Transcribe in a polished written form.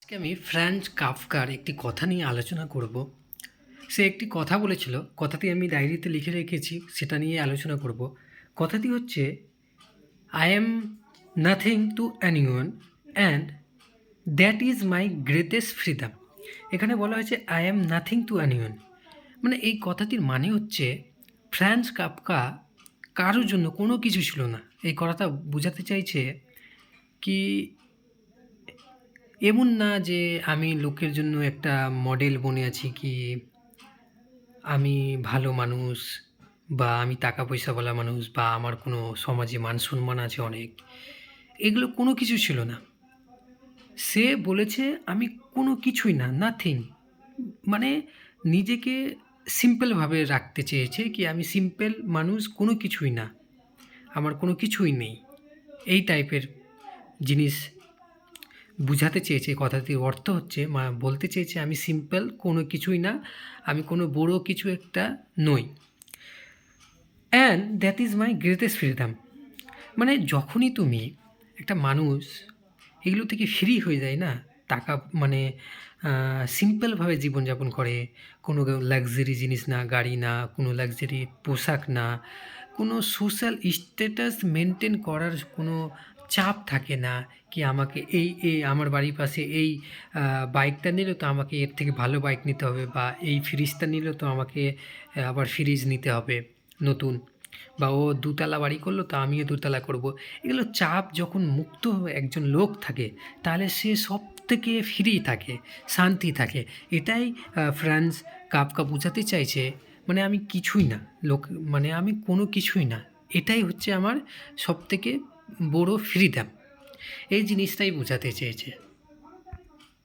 আজকে আমি ফ্রাঞ্জ কাফকার একটি কথা নিয়ে আলোচনা করব। সে একটি কথা বলেছিল, কথাটি আমি ডায়েরিতে লিখে রেখেছি, সেটা নিয়ে আলোচনা করব। কথাটি হচ্ছে, I am nothing to anyone and that is my greatest freedom. এখানে বলা হয়েছে I am nothing to anyone, মানে এই কথাটির মানে হচ্ছে ফ্রাঞ্জ কাফকা কারোর জন্য কোনো কিছু ছিল না। এই কথাটা বোঝাতে চাইছে কি, এমন না যে আমি লোকের জন্য একটা মডেল বনে আছি, কি আমি ভালো মানুষ বা আমি টাকা পয়সাওয়ালা মানুষ বা আমার কোনো সমাজে মান সম্মান আছে অনেক, এগুলো কোনো কিছু ছিল না। সে বলেছে আমি কোনো কিছুই না, নাথিং, মানে নিজেকে সিম্পলভাবে রাখতে চেয়েছে, কি আমি সিম্পল মানুষ, কোনো কিছুই না, আমার কোনো কিছুই নেই, এই টাইপের জিনিস বুঝাতে চেয়েছে। কথাটির অর্থ হচ্ছে বলতে চেয়েছে আমি সিম্পল, কোনো কিছুই না, আমি কোনো বড় কিছু একটা নই, and that is my greatest freedom. মানে যখনই তুমি একটা মানুষ এগুলো থেকে ফ্রি হয়ে যায় না, টাকা মানে সিম্পলভাবে জীবনযাপন করে, কোনো লাক্সারি জিনিস না, গাড়ি না, কোনো লাক্সারি পোশাক না, কোনো সোশ্যাল স্ট্যাটাস মেনটেন করার কোনো চাপ থাকে না, কি আমাকে এই আমার বাড়ির পাশে এই বাইকটা নিলে তো আমাকে এর থেকে ভালো বাইক নিতে হবে, বা এই ফ্রিজটা নিলে তো আমাকে আবার ফ্রিজ নিতে হবে নতুন, বা ও দুতলা বাড়ি করলো তো আমিও দুতলা করব। এগুলো চাপ যখন মুক্ত একজন লোক থাকে, তাহলে সে সব থেকে ফ্রি থাকে, শান্তি থাকে। এটাই ফ্রাঞ্জ কাফকা বোঝাতে চাইছে, মানে আমি কিছুই না, লোক মানে আমি কোনো কিছুই না, এটাই হচ্ছে আমার সবথেকে বড় ফ্রিডম। এই জিনিসটাই বোঝাতে চেয়েছে।